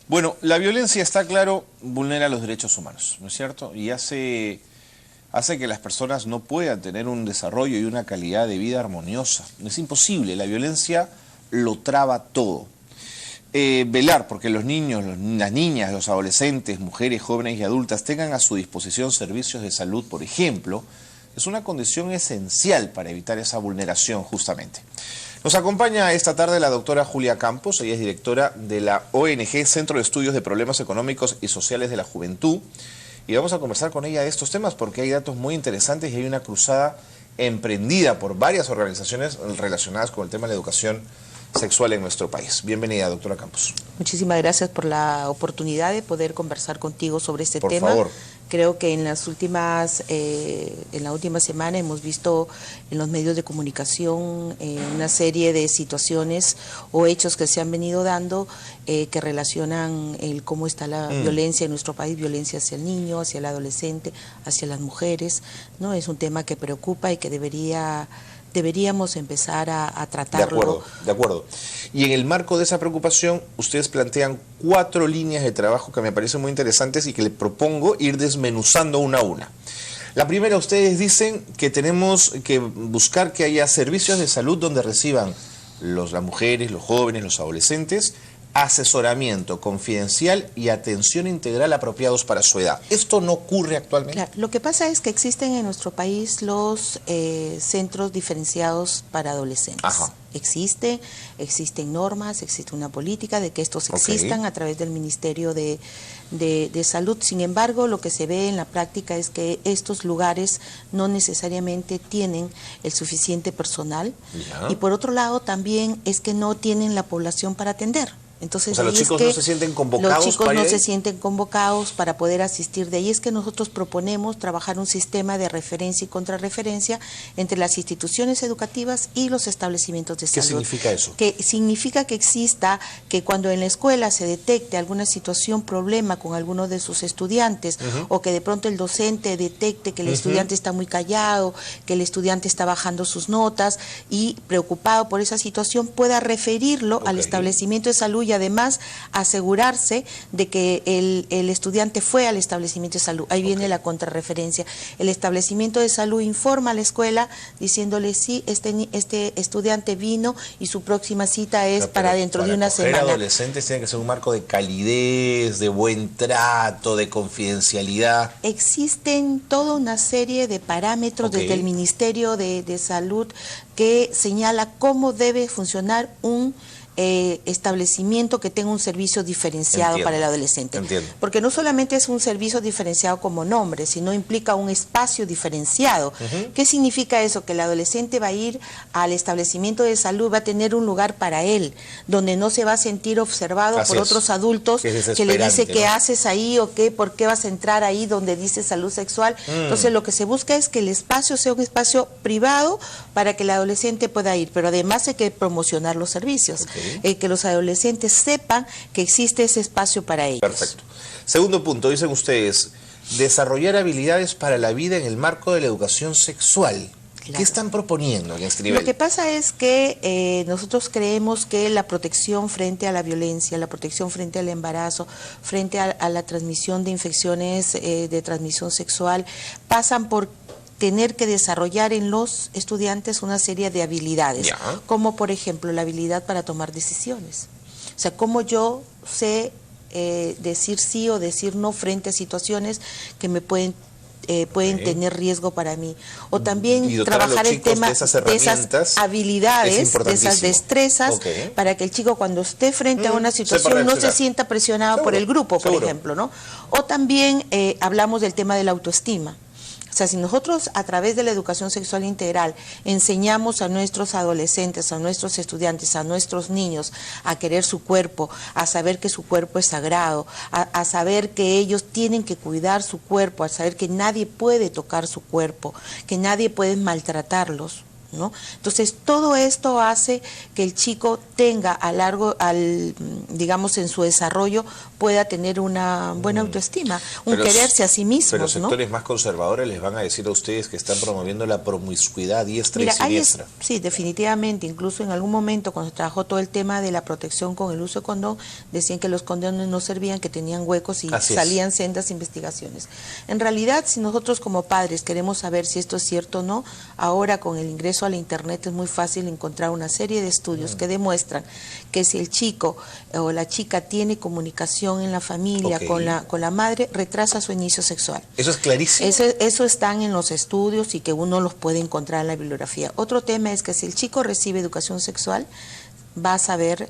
Bueno, la violencia, está claro, vulnera los derechos humanos, ¿no es cierto? Y hace que las personas no puedan tener un desarrollo y una calidad de vida armoniosa. Es imposible, la violencia lo traba todo. Velar porque los niños, las niñas, los adolescentes, mujeres, jóvenes y adultas tengan a su disposición servicios de salud, por ejemplo, es una condición esencial para evitar esa vulneración justamente. Nos acompaña esta tarde la doctora Julia Campos, ella es directora de la ONG Centro de Estudios de Problemas Económicos y Sociales de la Juventud, y vamos a conversar con ella de estos temas porque hay datos muy interesantes y hay una cruzada emprendida por varias organizaciones relacionadas con el tema de la educación sexual en nuestro país. Bienvenida, doctora Campos. Muchísimas gracias por la oportunidad de poder conversar contigo sobre este tema. Por favor. Creo que en la última semana hemos visto en los medios de comunicación una serie de situaciones o hechos que se han venido dando que relacionan cómo está la violencia en nuestro país, violencia hacia el niño, hacia el adolescente, hacia las mujeres, ¿no? Es un tema que preocupa y que deberíamos empezar a tratarlo. De acuerdo. Y en el marco de esa preocupación, ustedes plantean 4 líneas de trabajo que me parecen muy interesantes y que les propongo ir desmenuzando una a una. La primera, ustedes dicen que tenemos que buscar que haya servicios de salud donde reciban las mujeres, los jóvenes, los adolescentes, asesoramiento confidencial y atención integral apropiados para su edad. ¿Esto no ocurre actualmente? Claro, lo que pasa es que existen en nuestro país los centros diferenciados para adolescentes. Ajá. Existen normas, existe una política de que estos existan a través del Ministerio de Salud. Sin embargo, lo que se ve en la práctica es que estos lugares no necesariamente tienen el suficiente personal. Ya. Y por otro lado también es que no tienen la población para atender. Entonces, o sea, los chicos no se sienten convocados. Los chicos no se sienten convocados para poder asistir. De ahí es que nosotros proponemos trabajar un sistema de referencia y contrarreferencia entre las instituciones educativas y los establecimientos de salud. ¿Qué significa eso? Que significa que exista, que cuando en la escuela se detecte alguna situación, problema con alguno de sus estudiantes, o que de pronto el docente detecte que el estudiante está muy callado, que el estudiante está bajando sus notas y preocupado por esa situación, pueda referirlo al establecimiento de salud y además asegurarse de que el estudiante fue al establecimiento de salud. Ahí viene la contrarreferencia. El establecimiento de salud informa a la escuela diciéndole sí, este estudiante vino y su próxima cita es para dentro de una semana. Para adolescentes tiene que ser un marco de calidez, de buen trato, de confidencialidad. Existen toda una serie de parámetros desde el Ministerio de Salud que señala cómo debe funcionar un establecimiento que tenga un servicio diferenciado para el adolescente. Porque no solamente es un servicio diferenciado como nombre, sino implica un espacio diferenciado. ¿Qué significa eso? Que el adolescente va a ir al establecimiento de salud, va a tener un lugar para él, donde no se va a sentir observado por otros adultos que le dice qué haces ahí o por qué vas a entrar ahí donde dice salud sexual. Entonces lo que se busca es que el espacio sea un espacio privado para que el adolescente pueda ir, pero además hay que promocionar los servicios. Que los adolescentes sepan que existe ese espacio para ellos. Perfecto. Segundo punto, dicen ustedes, desarrollar habilidades para la vida en el marco de la educación sexual. Claro. ¿Qué están proponiendo en este nivel? Lo que pasa es que nosotros creemos que la protección frente a la violencia, la protección frente al embarazo, frente a la transmisión de infecciones de transmisión sexual, pasan por tener que desarrollar en los estudiantes una serie de habilidades, como por ejemplo la habilidad para tomar decisiones. O sea, cómo yo sé decir sí o decir no frente a situaciones que me pueden tener riesgo para mí. O también trabajar el tema de esas habilidades, de esas destrezas, para que el chico cuando esté frente a una situación no se sienta presionado por el grupo, por ejemplo, ¿no? O también hablamos del tema de la autoestima. O sea, si nosotros a través de la educación sexual integral enseñamos a nuestros adolescentes, a nuestros estudiantes, a nuestros niños a querer su cuerpo, a saber que su cuerpo es sagrado, a saber que ellos tienen que cuidar su cuerpo, a saber que nadie puede tocar su cuerpo, que nadie puede maltratarlos, ¿no? Entonces, todo esto hace que el chico tenga digamos, en su desarrollo, pueda tener una buena autoestima, quererse a sí mismo. Pero sectores más conservadores les van a decir a ustedes que están promoviendo la promiscuidad diestra y siniestra. Sí, definitivamente. Incluso en algún momento, cuando se trabajó todo el tema de la protección con el uso de condón, decían que los condones no servían, que tenían huecos y salían sendas investigaciones. En realidad, si nosotros como padres queremos saber si esto es cierto o no, ahora con el ingreso a la internet es muy fácil encontrar una serie de estudios que demuestran que si el chico o la chica tiene comunicación en la familia con la madre, retrasa su inicio sexual. Eso es clarísimo. Eso están en los estudios y que uno los puede encontrar en la bibliografía. Otro tema es que si el chico recibe educación sexual, va a saber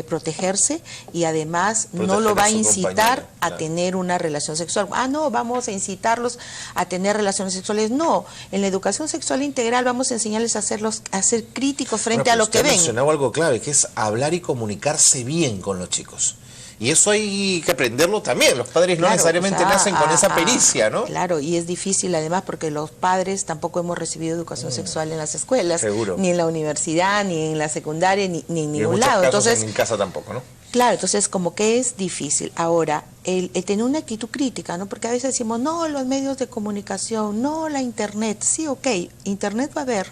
protegerse y además no lo va a incitar a tener una relación sexual. No, vamos a incitarlos a tener relaciones sexuales. No, en la educación sexual integral vamos a enseñarles a ser críticos frente a lo que ven. Usted mencionaba algo clave, que es hablar y comunicarse bien con los chicos. Y eso hay que aprenderlo también. Los padres no necesariamente nacen con esa pericia, ¿no? Claro, y es difícil además porque los padres tampoco hemos recibido educación sexual en las escuelas, ni en la universidad, ni en la secundaria, ni en ningún lado. Entonces, en casa tampoco, ¿no? Claro, entonces como que es difícil. Ahora, el tener una actitud crítica, ¿no? Porque a veces decimos, no, los medios de comunicación, no, la internet. Sí, ok, internet va a haber,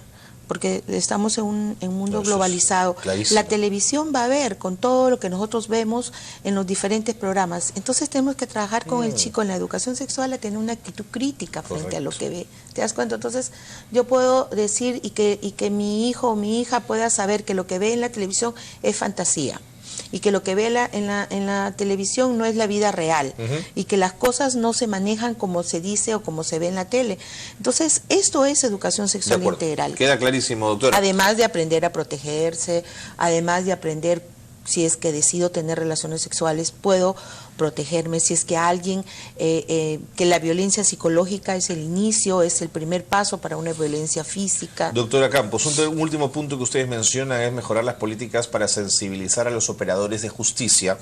porque estamos en un mundo globalizado. La televisión va a ver con todo lo que nosotros vemos en los diferentes programas. Entonces tenemos que trabajar con el chico en la educación sexual a tener una actitud crítica frente a lo que ve. ¿Te das cuenta? Entonces yo puedo decir y que mi hijo o mi hija pueda saber que lo que ve en la televisión es fantasía, y que lo que ve en la televisión no es la vida real, y que las cosas no se manejan como se dice o como se ve en la tele. Entonces, esto es educación sexual integral. Queda clarísimo, doctora. Además de aprender a protegerse, además de aprender, si es que decido tener relaciones sexuales, puedo protegerme. Si es que alguien, que la violencia psicológica es el inicio, es el primer paso para una violencia física. Doctora Campos, un último punto que ustedes mencionan es mejorar las políticas para sensibilizar a los operadores de justicia,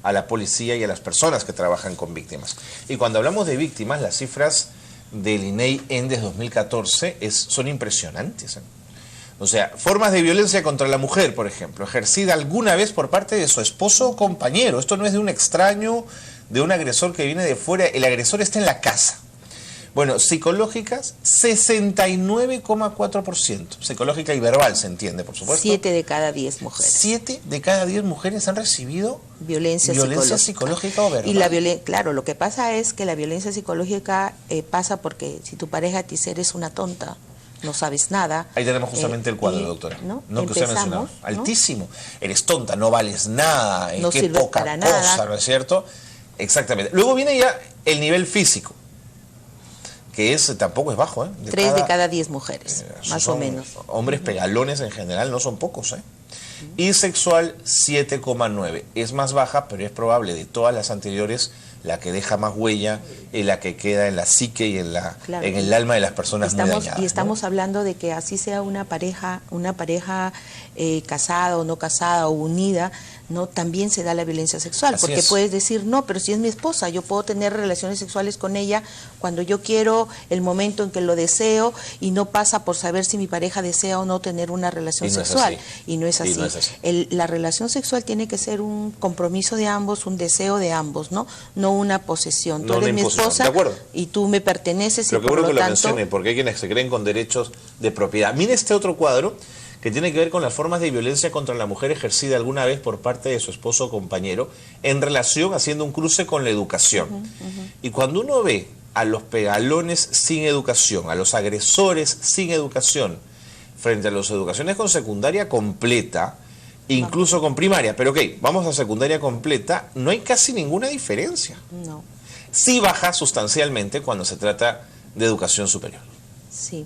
a la policía y a las personas que trabajan con víctimas. Y cuando hablamos de víctimas, las cifras del INEI-ENDES 2014 son impresionantes, ¿eh? O sea, formas de violencia contra la mujer, por ejemplo, ejercida alguna vez por parte de su esposo o compañero. Esto no es de un extraño, de un agresor que viene de fuera. El agresor está en la casa. Bueno, psicológicas, 69,4%. Psicológica y verbal, se entiende, por supuesto. 7 de cada 10 mujeres. 7 de cada 10 mujeres han recibido violencia psicológica o verbal. Y claro, lo que pasa es que la violencia psicológica pasa porque si tu pareja te dice eres una tonta, no sabes nada. Ahí tenemos justamente el cuadro, doctora. No que usted mencionaba. Altísimo. Eres tonta, no vales nada, no qué poca para cosa, nada. ¿no es cierto? Exactamente. Luego viene ya el nivel físico, que tampoco es bajo, ¿eh? 3 de cada 10 mujeres, más o menos. Hombres pegalones en general no son pocos, ¿eh? Y sexual, 7,9. Es más baja, pero es probable de todas las anteriores la que deja más huella, la que queda en la psique y en el alma de las personas muy dañadas. Y estamos hablando de que así sea una pareja casada o no casada o unida, no, también se da la violencia sexual, porque puedes decir, no, pero si es mi esposa, yo puedo tener relaciones sexuales con ella cuando yo quiero, el momento en que lo deseo, y no pasa por saber si mi pareja desea o no tener una relación sexual. Y no es así. La relación sexual tiene que ser un compromiso de ambos, un deseo de ambos, no una posesión. Tú eres mi esposa y tú me perteneces. Pero qué bueno que lo mencione, porque hay quienes se creen con derechos de propiedad. Mire este otro cuadro que tiene que ver con las formas de violencia contra la mujer ejercida alguna vez por parte de su esposo o compañero en relación, haciendo un cruce con la educación. Y cuando uno ve a los pegalones sin educación, a los agresores sin educación, frente a las educaciones con secundaria completa, incluso con primaria, pero ok, vamos a secundaria completa, no hay casi ninguna diferencia. No. Sí baja sustancialmente cuando se trata de educación superior. Sí.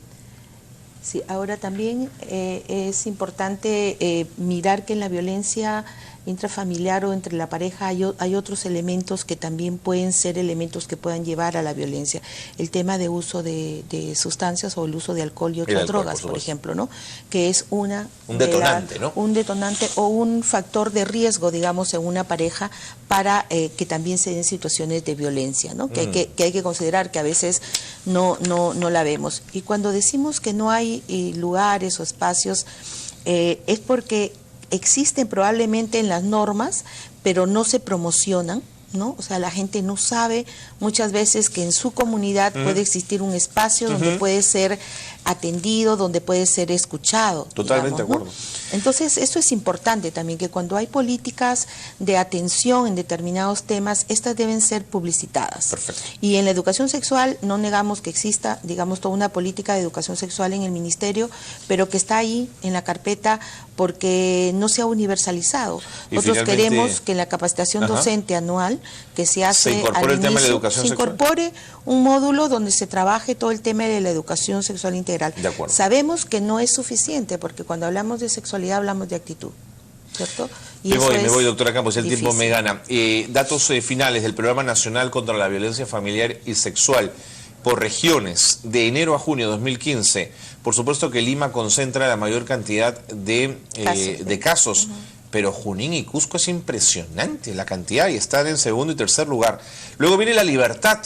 Sí, ahora también es importante mirar que en la violencia intrafamiliar o entre la pareja hay otros elementos que también pueden ser elementos que puedan llevar a la violencia. El tema de uso de sustancias o el uso de alcohol y otras drogas, por ejemplo, ¿no? Que es un detonante, ¿no? Un detonante o un factor de riesgo, digamos, en una pareja para que también se den situaciones de violencia, ¿no? Que hay que considerar que a veces no la vemos. Y cuando decimos que no hay lugares o espacios, es porque existen probablemente en las normas, pero no se promocionan, ¿no? O sea, la gente no sabe muchas veces que en su comunidad puede existir un espacio donde puede ser atendido, donde puede ser escuchado. Totalmente, digamos, ¿no? de acuerdo. Entonces, esto es importante también, que cuando hay políticas de atención en determinados temas, estas deben ser publicitadas. Perfecto. Y en la educación sexual no negamos que exista, digamos, toda una política de educación sexual en el ministerio, pero que está ahí en la carpeta porque no se ha universalizado. Nosotros queremos que en la capacitación docente anual que se hace se incorpore el tema de la educación se sexual. Incorpore un módulo donde se trabaje todo el tema de la educación sexual integral. De acuerdo. Sabemos que no es suficiente porque cuando hablamos de sexualidad hablamos de actitud, ¿cierto? Y me voy, doctora Campos, el tiempo me gana. Datos finales del Programa Nacional contra la Violencia Familiar y Sexual por regiones de enero a junio de 2015. Por supuesto que Lima concentra la mayor cantidad de casos. Pero Junín y Cusco es impresionante la cantidad y están en segundo y tercer lugar. Luego viene La Libertad,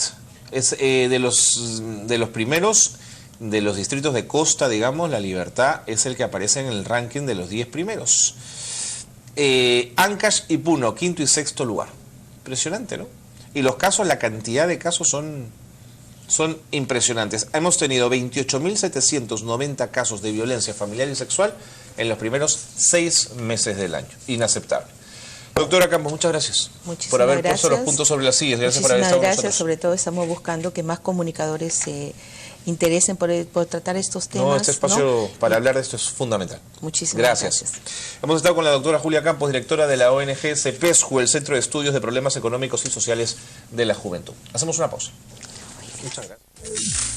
es de los primeros, de los distritos de costa, digamos, La Libertad es el que aparece en el ranking de los 10 primeros. Ancash y Puno, quinto y sexto lugar. Impresionante, ¿no? Y los casos, la cantidad de casos son impresionantes. Hemos tenido 28.790 casos de violencia familiar y sexual en los primeros 6 meses del año. Inaceptable. Doctora Campos, muchas gracias por haber puesto los puntos sobre las sillas. Gracias por haber estado con nosotros. Sobre todo estamos buscando que más comunicadores se interesen por tratar estos temas. No, este espacio para hablar de esto es fundamental. Muchísimas gracias. Hemos estado con la doctora Julia Campos, directora de la ONG CEPESJU, el Centro de Estudios de Problemas Económicos y Sociales de la Juventud. Hacemos una pausa. Muchas gracias.